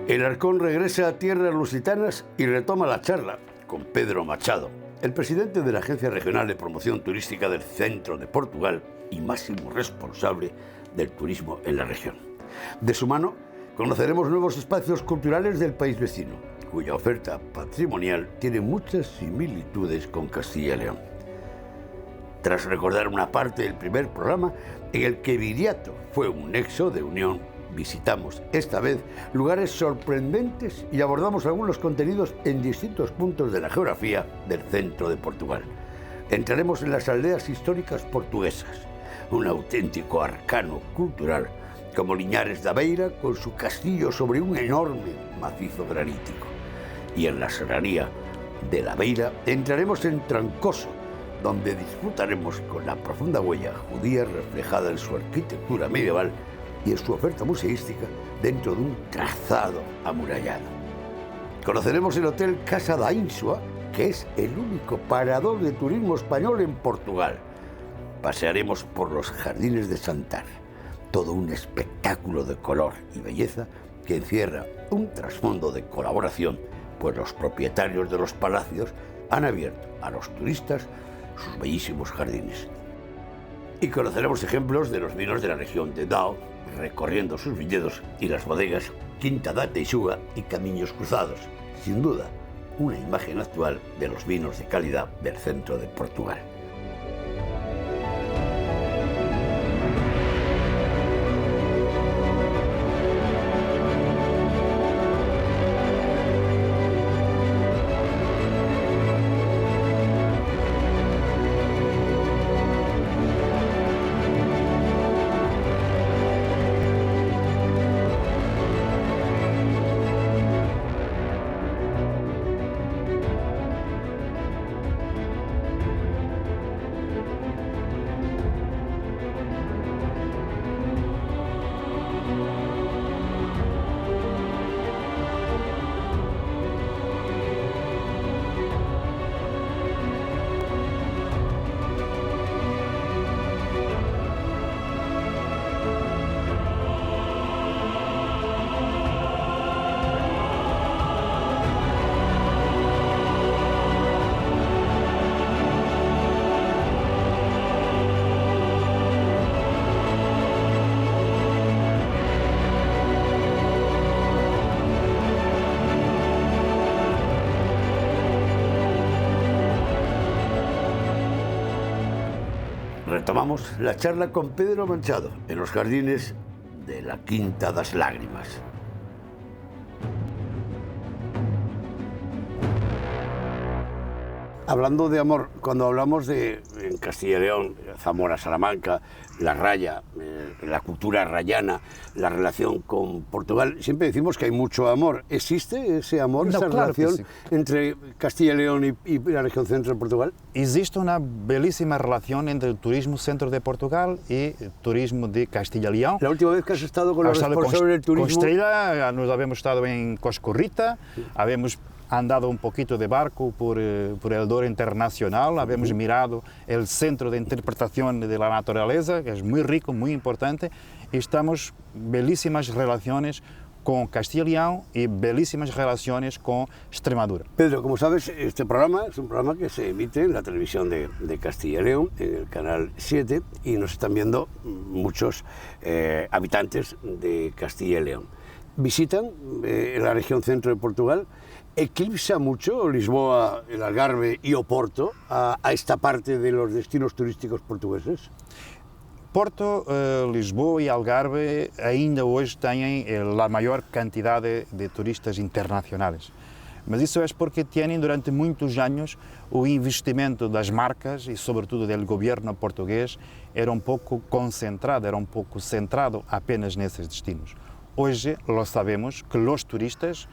El Arcón regresa a tierras lusitanas y retoma la charla con Pedro Machado, el presidente de la Agencia Regional de Promoción Turística del Centro de Portugal y máximo responsable del turismo en la región. De su mano, conoceremos nuevos espacios culturales del país vecino, cuya oferta patrimonial tiene muchas similitudes con Castilla y León. Tras recordar una parte del primer programa en el que Viriato fue un nexo de unión, visitamos esta vez lugares sorprendentes y abordamos algunos contenidos en distintos puntos de la geografía del centro de Portugal. Entraremos en las aldeas históricas portuguesas, un auténtico arcano cultural como Liñares da Beira con su castillo sobre un enorme macizo granítico. Y en la serranía de la Beira entraremos en Trancoso, donde disfrutaremos con la profunda huella judía reflejada en su arquitectura medieval y en su oferta museística dentro de un trazado amurallado. Conoceremos el Hotel Casa da Insua, que es el único parador de turismo español en Portugal. Pasearemos por los jardines de Santar, todo un espectáculo de color y belleza que encierra un trasfondo de colaboración, pues los propietarios de los palacios han abierto a los turistas sus bellísimos jardines. Y conoceremos ejemplos de los vinos de la región de Dao, recorriendo sus viñedos y las bodegas Quinta da Teixuga y Camiños Cruzados. Sin duda, una imagen actual de los vinos de calidad del centro de Portugal. Retomamos la charla con Pedro Machado en los jardines de la Quinta das Lágrimas. Hablando de amor, cuando hablamos de en Castilla y León, Zamora, Salamanca, la raya, la cultura rayana, la relación con Portugal, siempre decimos que hay mucho amor. ¿Existe ese amor, esa relación entre Castilla y León y la región centro de Portugal? Existe una bellísima relación entre el turismo centro de Portugal y el turismo de Castilla y León. La última vez que has estado con los responsables del turismo... Con Estrella, nos habíamos estado en Coscorrita, habíamos andado un poquito de barco por el Douro Internacional, habíamos mirado el centro de interpretación de la naturaleza, que es muy rico, muy importante, y estamos belísimas relaciones con Castilla y León y belísimas relaciones con Extremadura. Pedro, como sabes, este programa es un programa que se emite en la televisión de Castilla y León, en el canal 7, y nos están viendo muchos habitantes de Castilla y León. Visitan la región centro de Portugal. ¿Eclipsa mucho Lisboa, el Algarve y Oporto a esta parte de los destinos turísticos portugueses? Porto, Lisboa e Algarve ainda hoje têm a maior quantidade de turistas internacionais. Mas isso é porque têm durante muitos anos o investimento das marcas e sobretudo do governo português era um pouco concentrado, era um pouco centrado apenas nesses destinos. Hoje, lo sabemos que os turistas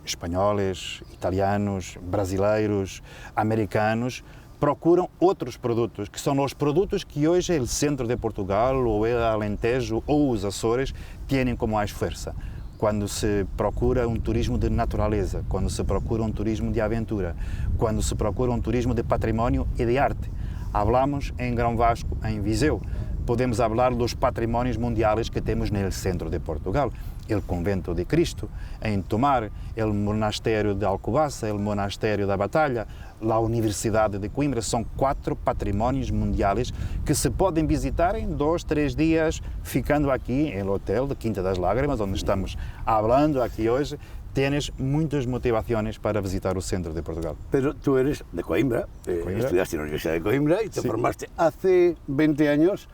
espanhóis, italianos, brasileiros, americanos, procuram outros produtos, que são os produtos que hoje o centro de Portugal, ou o Alentejo, ou os Açores, têm como mais força. Quando se procura um turismo de natureza, quando se procura um turismo de aventura, quando se procura um turismo de património e de arte. Hablamos em Grão Vasco, em Viseu, podemos falar dos patrimónios mundiais que temos no centro de Portugal. O Convento de Cristo, em Tomar, o Monastério de Alcobaça, o Monastério da Batalha, a Universidade de Coimbra. São 4 patrimónios mundiais que se podem visitar em 2, 3 dias, ficando aqui no hotel de Quinta das Lágrimas, onde estamos falando aqui hoje. Tienes muchas motivaciones para visitar el centro de Portugal. Pero tú eres de Coimbra, estudiaste en la Universidad de Coimbra y te formaste hace 20 años.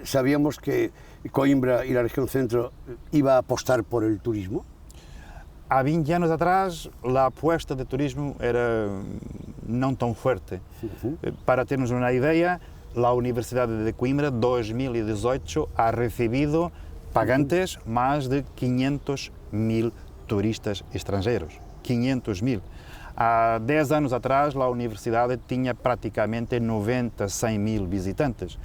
Sabíamos que Coimbra y la región centro iba a apostar por el turismo. Há 20 anos atrás, a aposta de turismo era não tão forte. Para termos uma ideia, a Universidade de Coimbra, 2018, ha recebido pagantes mais de 500.000 turistas estrangeiros. 500.000. Há 10 anos atrás, a universidade tinha praticamente 90, 100.000 visitantes.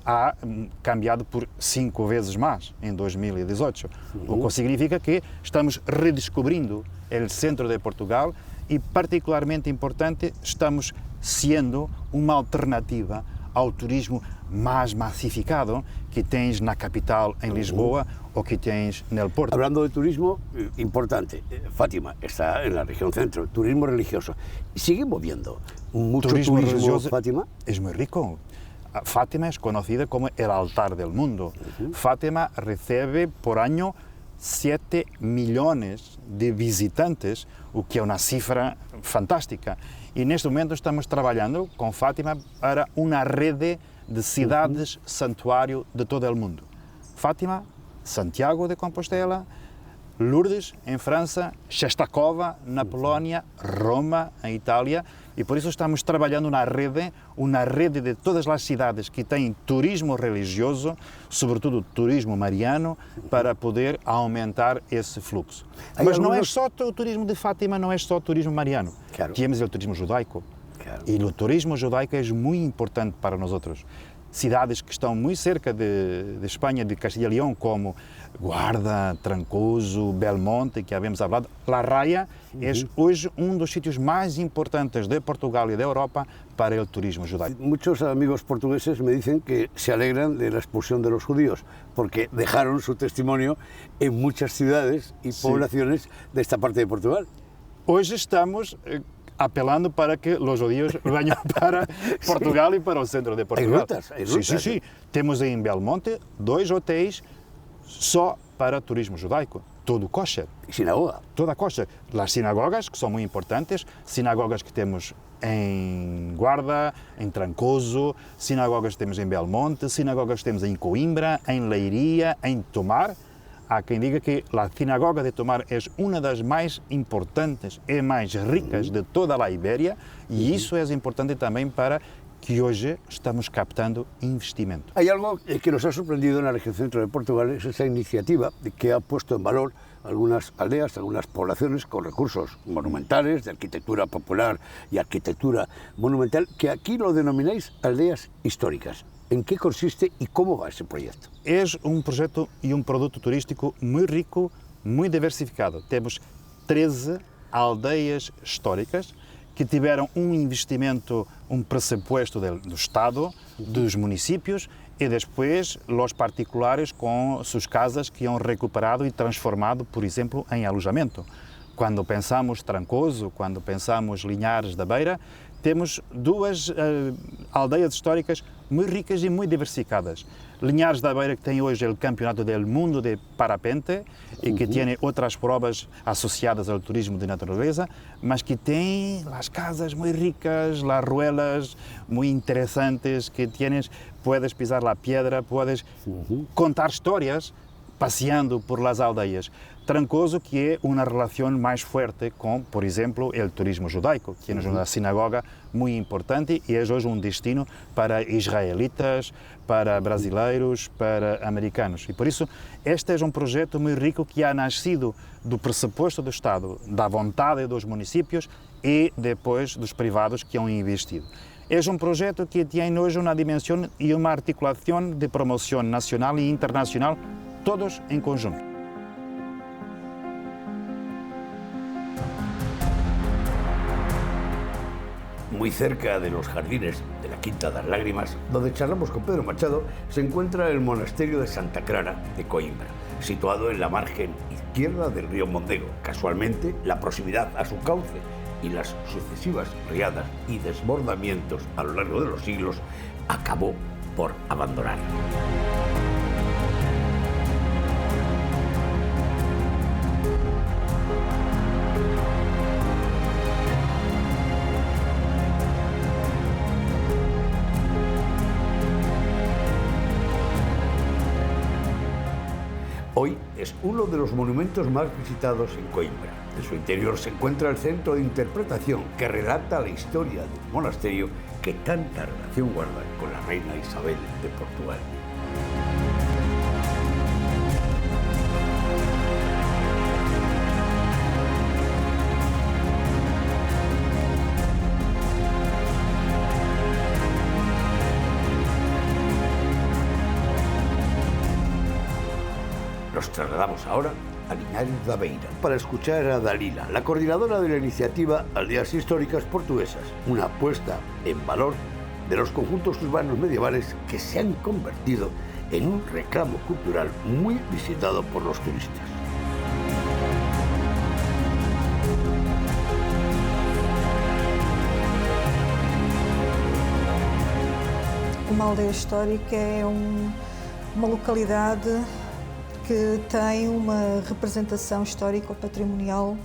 Ha cambiado por 5 vezes mais em 2018, o que significa que estamos redescobrindo o centro de Portugal e, particularmente importante, estamos sendo uma alternativa ao turismo mais massificado que tens na capital, em Lisboa, o que tens no Porto. Hablando de turismo, importante, Fátima está en la región centro, turismo religioso. ¿Sigue moviendo mucho turismo religioso, Fátima? Es muy rico. Fátima es conocida como el altar del mundo. Fátima recibe por año 7 millones de visitantes, o que é uma cifra fantástica. E neste momento estamos trabalhando com Fátima para uma rede de cidades santuário de todo o mundo. Fátima, Santiago de Compostela, Lourdes, em França, Czestochowa, na Polónia, Roma, em Itália, e por isso estamos trabalhando uma rede de todas as cidades que têm turismo religioso, sobretudo turismo mariano, para poder aumentar esse fluxo. Mas não é só o turismo de Fátima, não é só o turismo mariano. Claro. Temos o turismo judaico. Claro. E o turismo judaico é muito importante para nós outros. Cidades que estão muito cerca de Espanha, de Castilla y León, como Guarda, Trancoso, Belmonte, que habíamos falado. La Raya é hoje um dos sítios mais importantes de Portugal e da Europa para o turismo judaico. Muchos amigos portugueses me dicen que se alegran de la expulsión de los judíos porque dejaron su testimonio en muchas ciudades y poblaciones de esta parte de Portugal. Hoje estamos apelando para que os judíos venham para Portugal e para o centro de Portugal. Hay rutas. Sim. Temos em Belmonte 2 hotéis só para turismo judaico, todo kosher. Y sinagoga. Toda kosher. As sinagogas, que são muito importantes, sinagogas que temos em Guarda, em Trancoso, sinagogas que temos em Belmonte, sinagogas que temos em Coimbra, em Leiria, em Tomar. Há quem diga que a sinagoga de Tomar é uma das mais importantes e mais ricas de toda a Ibéria, e isso é importante também para que hoje estamos captando investimento. Hay algo que nos ha sorprendido en la región centro de Portugal, es esa iniciativa que ha puesto en valor algunas aldeas, algunas poblaciones con recursos monumentales de arquitectura popular y arquitectura monumental, que aquí lo denomináis aldeas históricas. ¿En qué consiste y cómo va ese proyecto? É projeto e produto turístico muito rico, muito diversificado. Temos 13 aldeias históricas que tiveram investimento, presupuesto do Estado, dos municípios e depois os particulares com suas casas que han recuperado e transformado, por exemplo, em alojamento. Quando pensamos Trancoso, quando pensamos Linhares da Beira, temos 2 aldeias históricas muito ricas e muito diversificadas. Linhares da Beira, que tem hoje o Campeonato do Mundo de Parapente e que tem outras provas associadas ao turismo de natureza, mas que tem as casas muito ricas, as ruelas muito interessantes, que puedes pisar a pedra, puedes contar histórias passeando por las aldeias. Trancoso, que é uma relação mais forte com, por exemplo, o turismo judaico, que é uma sinagoga muito importante e é hoje um destino para israelitas, para brasileiros, para americanos. E por isso, este é um projeto muito rico que ha nascido do pressuposto do Estado, da vontade dos municípios e depois dos privados que han investido. É um projeto que tem hoje uma dimensão e uma articulação de promoção nacional e internacional, todos em conjunto. Muy cerca de los jardines de la Quinta das Lágrimas, donde charlamos con Pedro Machado, se encuentra el monasterio de Santa Clara de Coimbra, situado en la margen izquierda del río Mondego. Casualmente, la proximidad a su cauce y las sucesivas riadas y desbordamientos a lo largo de los siglos acabó por abandonar. Hoy es uno de los monumentos más visitados en Coimbra. En su interior se encuentra el centro de interpretación que relata la historia del monasterio que tanta relación guarda con la reina Isabel de Portugal. Nos trasladamos ahora a Linares da Beira para escuchar a Dalila, la coordinadora de la iniciativa Aldeas Históricas Portuguesas, una apuesta en valor de los conjuntos urbanos medievales que se han convertido en un reclamo cultural muy visitado por los turistas. Uma aldeia histórica é uma localidade que tem uma representação histórica ou patrimonial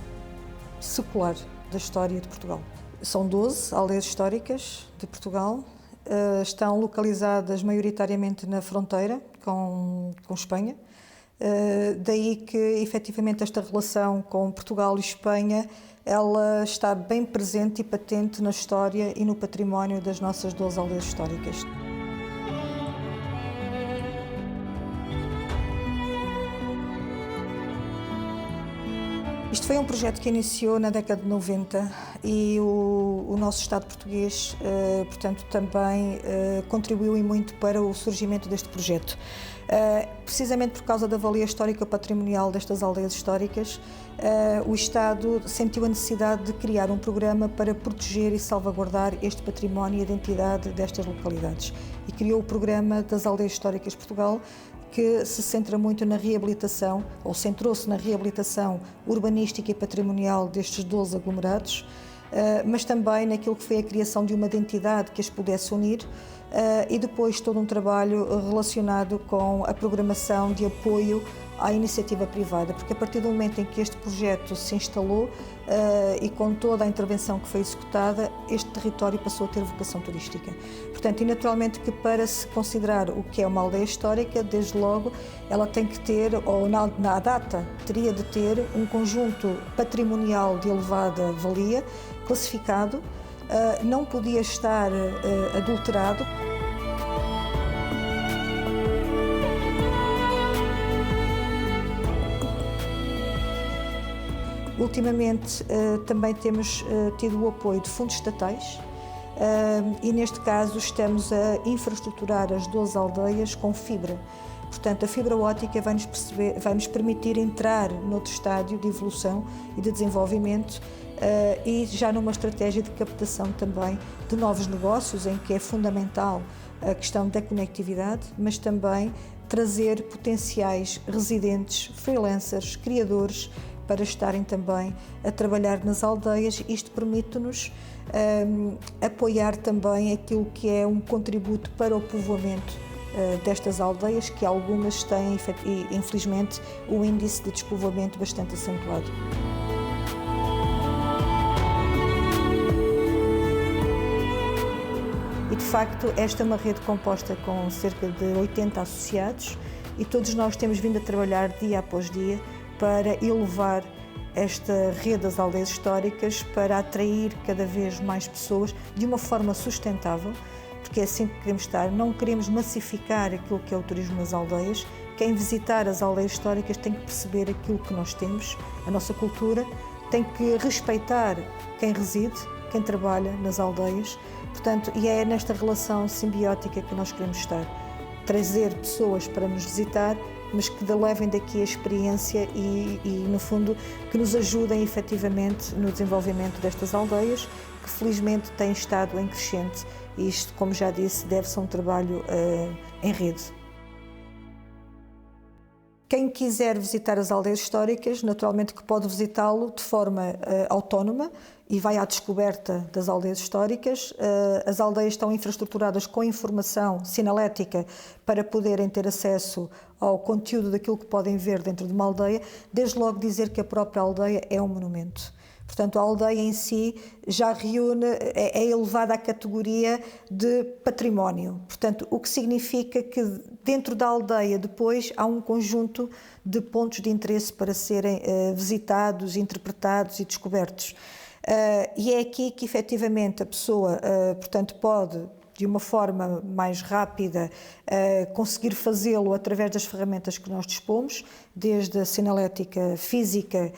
secular da história de Portugal. São 12 aldeias históricas de Portugal, estão localizadas maioritariamente na fronteira com Espanha, daí que efetivamente esta relação com Portugal e Espanha ela está bem presente e patente na história e no património das nossas 12 aldeias históricas. Isto foi um projeto que iniciou na década de 90 e o nosso Estado português, portanto, também contribuiu e muito para o surgimento deste projeto. Precisamente por causa da valia histórica patrimonial destas aldeias históricas, o Estado sentiu a necessidade de criar um programa para proteger e salvaguardar este património e identidade destas localidades. E criou o programa das Aldeias Históricas de Portugal, que se centra muito na reabilitação, ou centrou-se na reabilitação urbanística e patrimonial destes 12 aglomerados, mas também naquilo que foi a criação de uma identidade que as pudesse unir e depois todo um trabalho relacionado com a programação de apoio à iniciativa privada, porque a partir do momento em que este projeto se instalou e com toda a intervenção que foi executada, este território passou a ter vocação turística. Portanto, e naturalmente que para se considerar o que é uma aldeia histórica, desde logo, ela tem que ter, ou na data, teria de ter um conjunto patrimonial de elevada valia, classificado, não podia estar adulterado. Ultimamente também temos tido o apoio de fundos estatais e neste caso estamos a infraestruturar as 12 aldeias com fibra. Portanto, a fibra óptica vai-nos permitir entrar noutro estádio de evolução e de desenvolvimento e já numa estratégia de captação também de novos negócios, em que é fundamental a questão da conectividade, mas também trazer potenciais residentes, freelancers, criadores, para estarem também a trabalhar nas aldeias. Isto permite-nos apoiar também aquilo que é um contributo para o povoamento destas aldeias, que algumas têm, infelizmente, um índice de despovoamento bastante acentuado. E, de facto, esta é uma rede composta com cerca de 80 associados e todos nós temos vindo a trabalhar dia após dia para elevar esta rede das aldeias históricas, para atrair cada vez mais pessoas de uma forma sustentável, porque é assim que queremos estar. Não queremos massificar aquilo que é o turismo nas aldeias. Quem visitar as aldeias históricas tem que perceber aquilo que nós temos, a nossa cultura, tem que respeitar quem reside, quem trabalha nas aldeias. Portanto, e é nesta relação simbiótica que nós queremos estar. Trazer pessoas para nos visitar, mas que levem daqui a experiência e, no fundo, que nos ajudem efetivamente no desenvolvimento destas aldeias, que que felizmente tem estado em crescente. E isto, como já disse, deve-se a um trabalho em rede. Quem quiser visitar as aldeias históricas, naturalmente que pode visitá-lo de forma autónoma e vai à descoberta das aldeias históricas. As aldeias estão infraestruturadas com informação sinalética para poderem ter acesso ao conteúdo daquilo que podem ver dentro de uma aldeia, desde logo dizer que a própria aldeia é um monumento. Portanto, a aldeia em si já reúne, é elevada à categoria de património. Portanto, o que significa que dentro da aldeia depois há um conjunto de pontos de interesse para serem visitados, interpretados e descobertos. E é aqui que efetivamente a pessoa, portanto, pode, de uma forma mais rápida, conseguir fazê-lo através das ferramentas que nós dispomos, desde a sinalética física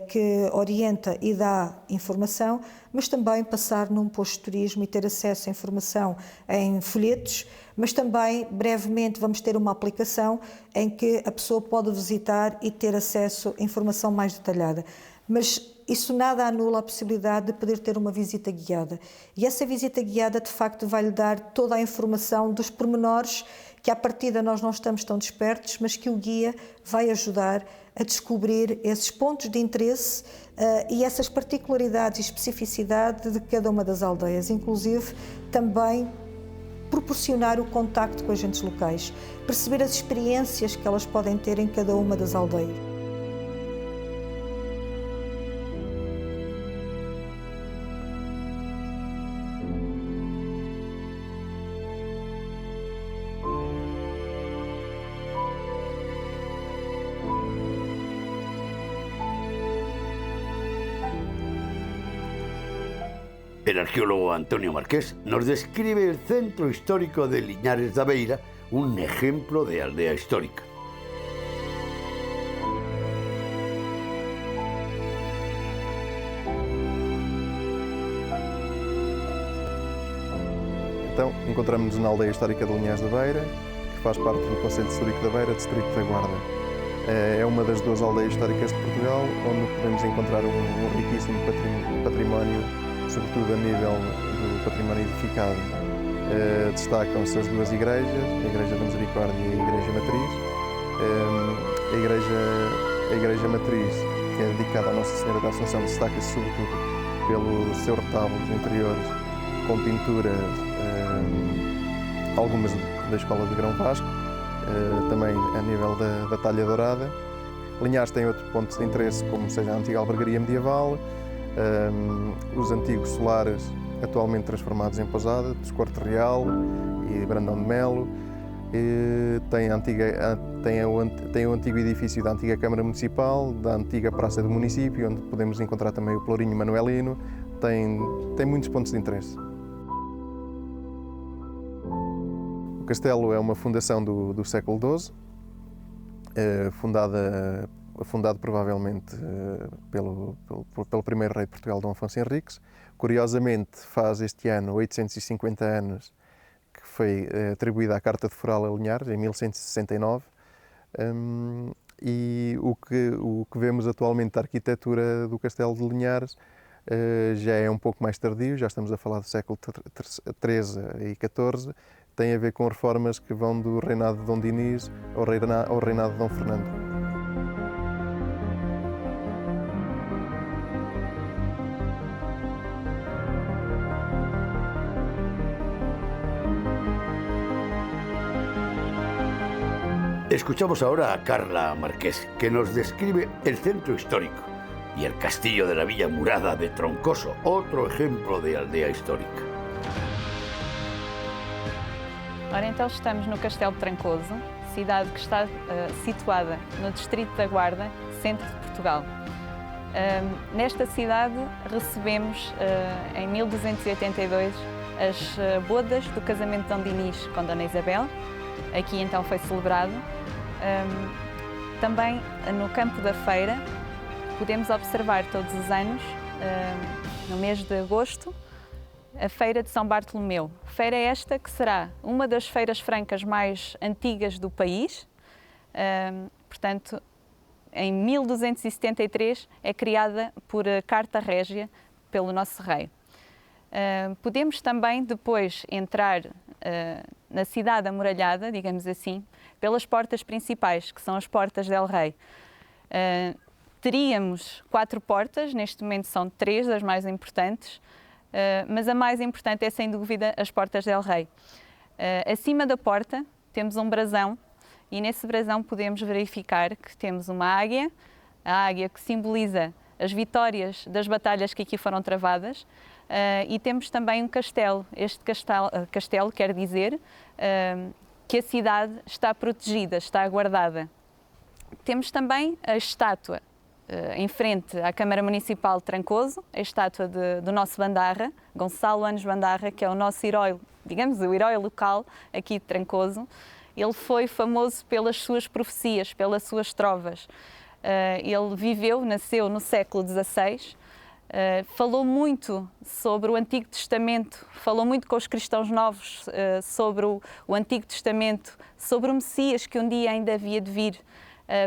que orienta e dá informação, mas também passar num posto de turismo e ter acesso à informação em folhetos, mas também brevemente vamos ter uma aplicação em que a pessoa pode visitar e ter acesso a informação mais detalhada. Mas isso nada anula a possibilidade de poder ter uma visita guiada. E essa visita guiada, de facto, vai-lhe dar toda a informação dos pormenores que, à partida, nós não estamos tão despertos, mas que o guia vai ajudar a descobrir esses pontos de interesse e essas particularidades e especificidade de cada uma das aldeias. Inclusive, também proporcionar o contacto com agentes locais, perceber as experiências que elas podem ter em cada uma das aldeias. El arqueólogo Antonio Marqués nos describe el centro histórico de Liñares da Beira, un ejemplo de aldea histórica. Então, encontramos-nos na aldeia histórica de Linhares da Beira, que faz parte do Conselho Histórico da Beira, Distrito da Guarda. É uma das 2 aldeias históricas de Portugal, onde podemos encontrar um riquíssimo património, sobretudo a nível do património edificado. Destacam-se as 2 igrejas, a Igreja da Misericórdia e a Igreja Matriz. A Igreja Matriz, que é dedicada à Nossa Senhora da Assunção, destaca-se sobretudo pelos seus retábulos interiores, com pinturas, algumas da Escola de Grão Vasco, também a nível da talha dourada. Linhares tem outros pontos de interesse, como seja a antiga albergaria medieval, os antigos solares atualmente transformados em pousada, dos Corte Real e Brandão de Melo. Tem o antigo edifício da antiga Câmara Municipal, da antiga Praça do Município, onde podemos encontrar também o Pelourinho Manuelino. Tem muitos pontos de interesse. O castelo é uma fundação do século XII, fundado provavelmente pelo primeiro rei de Portugal, Dom Afonso Henriques. Curiosamente, faz este ano 850 anos que foi atribuída a Carta de Foral a Linhares, em 1169. E o que vemos atualmente da arquitetura do Castelo de Linhares já é um pouco mais tardio, já estamos a falar do século XIII e XIV. Tem a ver com reformas que vão do reinado de Dom Dinis ao reinado de Dom Fernando. Escuchamos ahora a Carla Marqués, que nos describe el centro histórico y el castillo de la Villa Murada de Troncoso, otro ejemplo de aldea histórica. Ora, então estamos no Castelo de Trancoso, cidade que está situada no Distrito da Guarda, centro de Portugal. Nesta cidade recebemos, em 1282, as bodas do casamento de Dom Dinis com Dona Isabel. Aqui então foi celebrado. Também no campo da feira podemos observar todos os anos, no mês de agosto, a Feira de São Bartolomeu. Feira esta que será uma das feiras francas mais antigas do país. Portanto, em 1273 é criada por Carta Régia pelo nosso rei. Podemos também depois entrar na cidade amuralhada, digamos assim, pelas portas principais, que são as portas del Rei. Teríamos 4 portas, neste momento são 3 as mais importantes, mas a mais importante é sem dúvida as portas del Rei. Acima da porta temos um brasão e nesse brasão podemos verificar que temos uma águia, a águia que simboliza as vitórias das batalhas que aqui foram travadas, e temos também um castelo. Este castelo quer dizer que a cidade está protegida, está guardada. Temos também a estátua em frente à Câmara Municipal de Trancoso, a estátua do nosso bandarra, Gonçalo Anos Bandarra, que é o nosso herói, digamos, o herói local aqui de Trancoso. Ele foi famoso pelas suas profecias, pelas suas trovas. Ele nasceu no século XVI, falou muito sobre o Antigo Testamento, falou muito com os cristãos novos sobre o Antigo Testamento, sobre o Messias que um dia ainda havia de vir.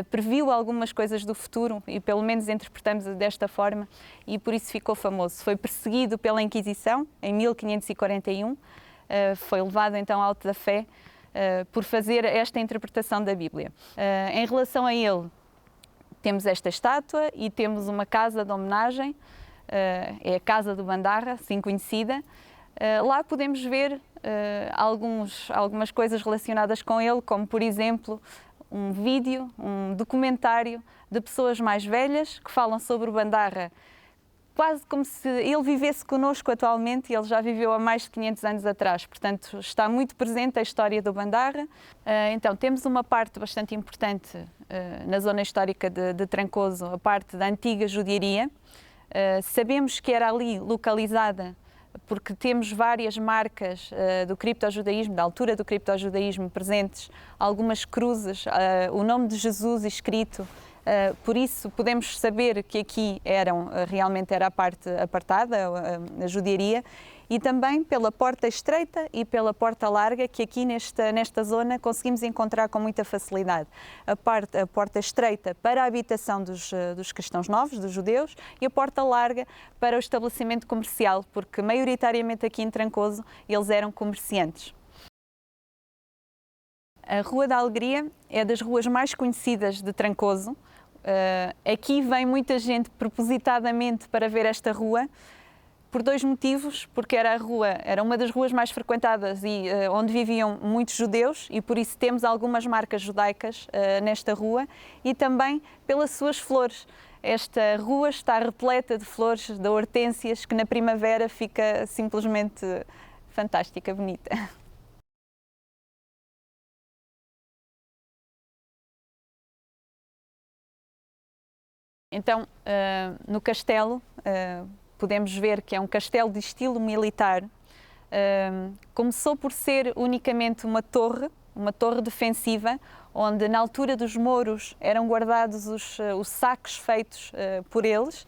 Previu algumas coisas do futuro e pelo menos interpretamos desta forma e por isso ficou famoso. Foi perseguido pela Inquisição em 1541, foi levado então ao auto da fé por fazer esta interpretação da Bíblia. Em relação a ele, temos esta estátua e temos uma casa de homenagem, é a Casa do Bandarra, assim conhecida. Lá podemos ver algumas coisas relacionadas com ele, como por exemplo um vídeo, um documentário de pessoas mais velhas que falam sobre o Bandarra, quase como se ele vivesse connosco atualmente e ele já viveu há mais de 500 anos atrás. Portanto, está muito presente a história do Bandarra. Então, temos uma parte bastante importante na zona histórica de Trancoso, a parte da antiga judiaria. Sabemos que era ali localizada porque temos várias marcas do criptojudaísmo, da altura do criptojudaísmo presentes, algumas cruzes, o nome de Jesus escrito, por isso podemos saber que aqui realmente era a parte apartada, a judiaria, e também pela porta estreita e pela porta larga, que aqui nesta zona conseguimos encontrar com muita facilidade. A porta estreita para a habitação dos cristãos novos, dos judeus, e a porta larga para o estabelecimento comercial, porque maioritariamente aqui em Trancoso eles eram comerciantes. A Rua da Alegria é das ruas mais conhecidas de Trancoso. Aqui vem muita gente propositadamente para ver esta rua, por 2 motivos, porque era uma das ruas mais frequentadas e onde viviam muitos judeus e por isso temos algumas marcas judaicas nesta rua, e também pelas suas flores. Esta rua está repleta de flores, de hortênsias, que na primavera fica simplesmente fantástica, bonita. Então, no castelo, podemos ver que é um castelo de estilo militar. Começou por ser unicamente uma torre defensiva, onde na altura dos mouros eram guardados os sacos feitos por eles.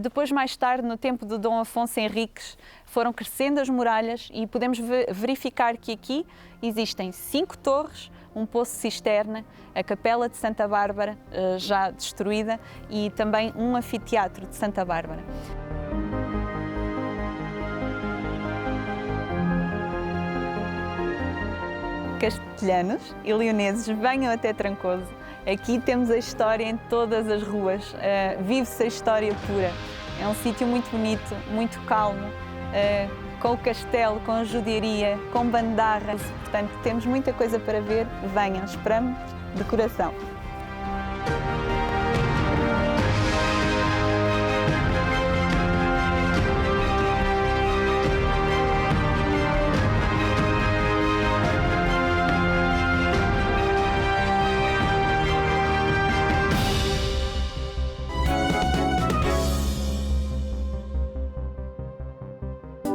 Depois, mais tarde, no tempo de Dom Afonso Henriques, foram crescendo as muralhas e podemos verificar que aqui existem 5 torres, um poço cisterna, a Capela de Santa Bárbara, já destruída, e também um anfiteatro de Santa Bárbara. Castelhanos e leoneses, venham até Trancoso. Aqui temos a história em todas as ruas, vive-se a história pura. É um sítio muito bonito, muito calmo, com o castelo, com a judiaria, com bandarra. Portanto, temos muita coisa para ver. Venham, esperamos de coração.